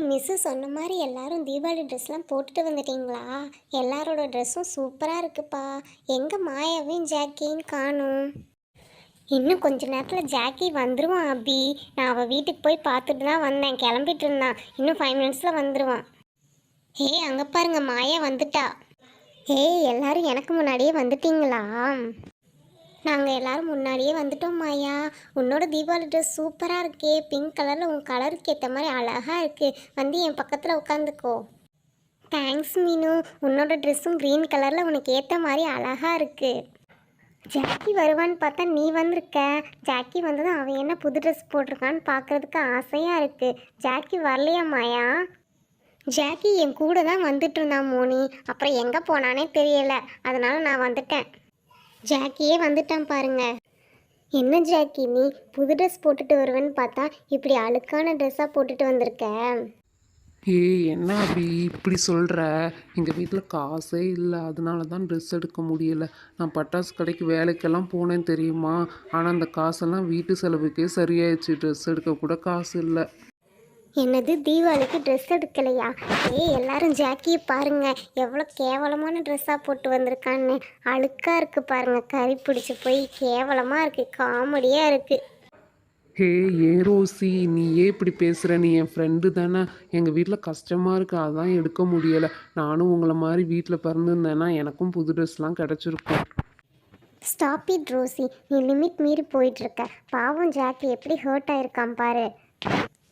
Miss சொன்ன மாதிரி எல்லாரும் தீபாவளி ட்ரெஸ்லாம் போட்டுட்டு வந்துட்டீங்களா? எல்லாரோட ட்ரெஸ்ஸும் சூப்பராக இருக்குப்பா. எங்கே மாயாவையும் ஜாக்கியும் காணும்? இன்னும் கொஞ்ச நேரத்தில் ஜாக்கி வந்துடுவான் அபி. நான் அவள் வீட்டுக்கு போய் பார்த்துட்டு தான் வந்தேன். கிளம்பிட்டு இருந்தான். இன்னும் 5 மினிட்ஸில் வந்துடுவான். அங்கே பாருங்க, மாயா வந்துட்டா. எல்லாரும் எனக்கு முன்னாடியே வந்துட்டீங்களா? நாங்கள் எல்லோரும் முன்னாடியே வந்துட்டோம் மாயா. உன்னோட தீபாவளி ட்ரெஸ் சூப்பராக இருக்கே. பிங்க் கலரில் உன் கலருக்கு ஏற்ற மாதிரி அழகாக இருக்குது. வந்து என் பக்கத்தில் உட்காந்துக்கோ. தேங்க்ஸ் மீனு. உன்னோட ட்ரெஸ்ஸும் க்ரீன் கலரில் உனக்கு ஏற்ற மாதிரி அழகாக இருக்குது. ஜாக்கி வருவான்னு பார்த்தா நீ வந்திருக்க. ஜாக்கி வந்ததும் அவன் என்ன புது ட்ரெஸ் போட்டிருக்கான்னு பார்க்குறதுக்கு ஆசையாக இருக்குது. ஜாக்கி வரலையா மாயா? ஜாக்கி என் கூட தான் வந்துட்டு இருந்தான் மோனி. அப்புறம் எங்கே போனானே தெரியலை. அதனால் நான் வந்துட்டேன். ஜாக்கியே வந்துட்டான் பாருங்க. என்ன ஜாக்கி, நீ புது ட்ரெஸ் போட்டுட்டு வருவேன்னு பார்த்தா இப்படி அழுக்கான ட்ரெஸ்ஸாக போட்டுட்டு வந்திருக்க. என்ன அப்படி இப்படி சொல்கிற? எங்கள் வீட்டில் காசே இல்லை, அதனால தான் ட்ரெஸ் எடுக்க முடியலை. நான் பட்டாசு கடைக்கு வேலைக்கெல்லாம் போனேன் தெரியுமா? ஆனால் அந்த காசெல்லாம் வீட்டு செலவுக்கே சரியாயிடுச்சு. ட்ரெஸ் எடுக்க கூட காசு இல்லை. என்னது, தீபாவளிக்கு ட்ரெஸ் எடுக்கலையா? எல்லாரும் ஜாக்கியை பாருங்க, எவ்வளோ கேவலமான ட்ரெஸ்ஸாக போட்டு வந்திருக்கான்னு. அழுக்காக இருக்குது பாருங்க, கறி பிடிச்சி போய் கேவலமாக இருக்குது. காமெடியாக இருக்குது. ஏன் ரோசி, நீயே இப்படி பேசுகிற? நீ என் ஃப்ரெண்டு தானே. எங்கள் வீட்டில் கஷ்டமாக இருக்குது, அதான் எடுக்க முடியலை. நானும் உங்களை மாதிரி வீட்டில் பிறந்திருந்தேன்னா எனக்கும் புது ட்ரெஸ்லாம் கிடச்சிருக்கும். ஸ்டாப் இட் ரோசி, நீ லிமிட் மீறி போயிட்டுருக்க. பாவம் ஜாக்கி எப்படி ஹர்ட் ஆயிருக்கான் பாரு.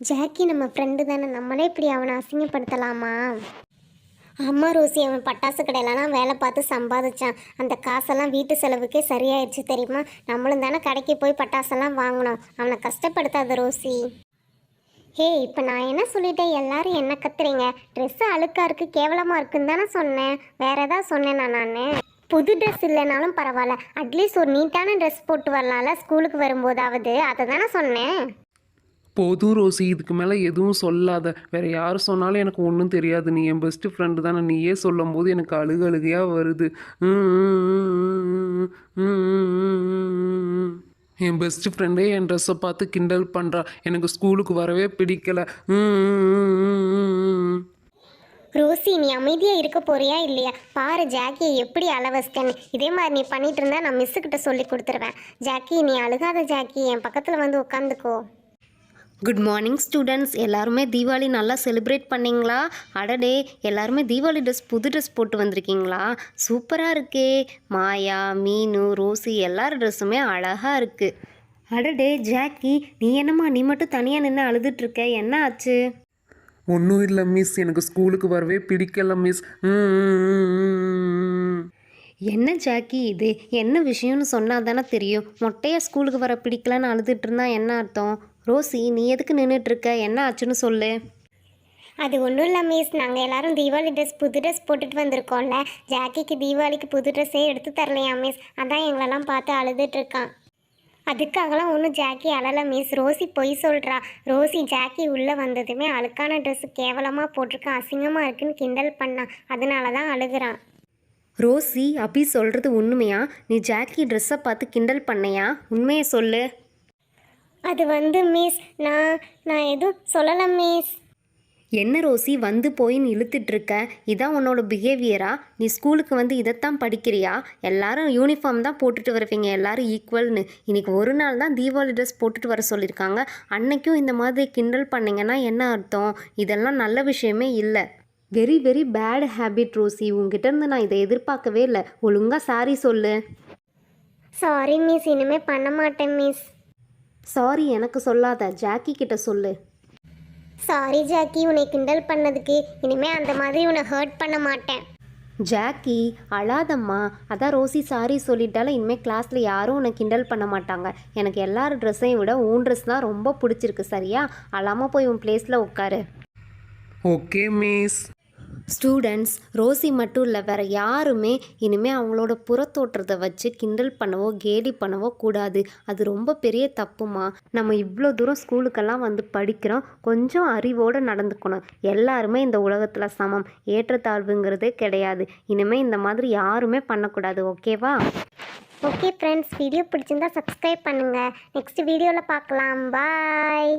ஜாக்கி நம்ம ஃப்ரெண்டு தானே, நம்மளே இப்படி அவனை அசிங்கப்படுத்தலாமா? ஆமாம் ரோசி, அவன் பட்டாசு கடையிலலாம் வேலை பார்த்து சம்பாதிச்சான். அந்த காசெல்லாம் வீட்டு செலவுக்கே சரியாயிடுச்சு தெரியுமா? நம்மளும் தானே கடைக்கு போய் பட்டாசெல்லாம் வாங்கினோம். அவனை கஷ்டப்படுத்தாத ரோசி. இப்போ நான் என்ன சொல்லிட்டேன்? எல்லாரும் என்ன கத்துறீங்க? ட்ரெஸ்ஸு அழுக்காக இருக்குது, கேவலமாக இருக்குன்னு தானே சொன்னேன். வேறு எதாவது சொன்னேன்னா நான்? புது ட்ரெஸ் இல்லைனாலும் பரவாயில்ல, அட்லீஸ்ட் ஒரு நீட்டான ட்ரெஸ் போட்டு வரலாம்ல ஸ்கூலுக்கு வரும்போதாவது. அதை தானே சொன்னேன். போதும் ரோசி, இதுக்கு மேலே எதுவும் சொல்லாத. வேறு யார் சொன்னாலும் எனக்கு ஒன்றும் தெரியாது. நீ என் பெஸ்ட்டு ஃப்ரெண்டு தானே. நீயே சொல்லும் போது எனக்கு அழுகையாக வருது. என் பெஸ்ட்டு ஃப்ரெண்டே என் ட்ரெஸ்ஸை பார்த்து கிண்டல் பண்ணுறா. எனக்கு ஸ்கூலுக்கு வரவே பிடிக்கலை. ரோசி, நீ அமைதியாக இருக்க போறியா இல்லையா? பாரு ஜாக்கியை எப்படி அளவஸ்கன்னு. இதே மாதிரி நீ பண்ணிட்டு இருந்தா நான் மிஸ்ஸுக்கிட்ட சொல்லி கொடுத்துருவேன். ஜாக்கி, நீ அழுகாத ஜாக்கி, என் பக்கத்தில் வந்து உட்காந்துக்கோ. Good morning students. எல்லாருமே தீபாவளி நல்லா செலிப்ரேட் பண்ணிங்களா? அடடே, எல்லாருமே தீபாவளி ட்ரெஸ் புது ட்ரெஸ் போட்டு வந்திருக்கீங்களா? சூப்பராக இருக்கே. மாயா, மீனு, ரோசி எல்லார் ட்ரெஸ்ஸுமே அழகாக இருக்குது. அடடே ஜாக்கி, நீ என்னம்மா நீ மட்டும் தனியாக நின்று அழுதுட்ருக்க? என்ன ஆச்சு? ஒன்றும் இல்லை மிஸ், எனக்கு ஸ்கூலுக்கு வரவே பிடிக்கல மிஸ். என்ன ஜாக்கி இது? என்ன விஷயம்னு சொன்னால் தானே தெரியும். மொட்டையாக ஸ்கூலுக்கு வர பிடிக்கலன்னு அழுதுட்டு இருந்தா என்ன அர்த்தம்? ரோசி, நீ எதுக்கு நின்றுட்டுருக்க? என்ன ஆச்சுன்னு சொல்லு. அது ஒன்றும் இல்லை மிஸ், நாங்கள் எல்லோரும் தீபாவளி ட்ரெஸ் புது ட்ரெஸ் போட்டுட்டு வந்திருக்கோம்ல. ஜாக்கிக்கு தீபாவளிக்கு புது ட்ரெஸ்ஸே எடுத்து தரலையா மிஸ்? அதான் எங்களெல்லாம் பார்த்து அழுதுட்ருக்கான். அதுக்காகலாம் ஒன்றும் ஜாக்கி அழலை மிஸ். ரோசி பொய் சொல்கிறா. ரோசி ஜாக்கி உள்ளே வந்ததுமே அழுக்கான ட்ரெஸ்ஸு கேவலமாக போட்டிருக்கான், அசிங்கமாக இருக்குன்னு கிண்டல் பண்ணான். அதனால தான் அழுகிறான். ரோசி, அபி சொல்கிறது உண்மையா? நீ ஜாக்கி ட்ரெஸ்ஸை பார்த்து கிண்டல் பண்ணையா? உண்மையை சொல்லு. அது மிஸ், நான் எதுவும் சொல்லலை மிஸ். என்ன ரோசி வந்து போயின்னு இழுத்துட்ருக்க? இதான் உன்னோட பிஹேவியரா? நீ ஸ்கூலுக்கு வந்து இதைத்தான் படிக்கிறியா? எல்லாரும் யூனிஃபார்ம் தான் போட்டுட்டு வருவீங்க, எல்லாரும் ஈக்குவல்னு. இன்றைக்கி ஒரு நாள் தான் தீபாவளி ட்ரெஸ் போட்டுட்டு வர சொல்லியிருக்காங்க. அன்னைக்கும் இந்த மாதிரி கிண்டல் பண்ணிங்கன்னா என்ன அர்த்தம்? இதெல்லாம் நல்ல விஷயமே இல்லை. Very very bad habit Rosy. உங்ககிட்டருந்து நான் இதை எதிர்பார்க்கவே இல்லை. ஒழுங்காக சாரி சொல்லு. சாரி மிஸ், இனிமேல் பண்ண மாட்டேன் மிஸ். சாரி எனக்கு சொல்லாத, ஜாக்கி கிட்ட சொல்லு. சாரி ஜாக்கி, உன்னை கிண்டல் பண்ணதுக்கு. இனிமேல் அந்த மாதிரி உன்னை ஹர்ட் பண்ண மாட்டேன். ஜாக்கி அழாதம்மா. அதான் ரோசி சாரி சொல்லிட்டால இனிமேல் கிளாஸில் யாரும் உன்னை கிண்டல் பண்ண மாட்டாங்க. எனக்கு எல்லார் ட்ரெஸ்ஸையும் விட உன் ட்ரெஸ் தான் ரொம்ப பிடிச்சிருக்கு. சரியா? அழாமல் போய் உன் பிளேஸில் உட்காரு. Okay miss. ஸ்டூடெண்ட்ஸ், ரோசி மட்டும் இல்லை, வேறு யாருமே இனிமேல் அவங்களோட புறத்தோற்றத்தை வச்சு கிண்டல் பண்ணவோ கேலி பண்ணவோ கூடாது. அது ரொம்ப பெரிய தப்புமா. நம்ம இவ்வளோ தூரம் ஸ்கூலுக்கெல்லாம் வந்து படிக்கிறோம், கொஞ்சம் அறிவோடு நடந்துக்கணும். எல்லாருமே இந்த உலகத்தில் சமம், ஏற்றத்தாழ்வுங்கிறதே கிடையாது. இனிமேல் இந்த மாதிரி யாருமே பண்ணக்கூடாது. ஓகேவா? ஓகே ஃப்ரெண்ட்ஸ், வீடியோ பிடிச்சிருந்தா சப்ஸ்கிரைப் பண்ணுங்கள். நெக்ஸ்ட் வீடியோவில் பார்க்கலாம். பாய்.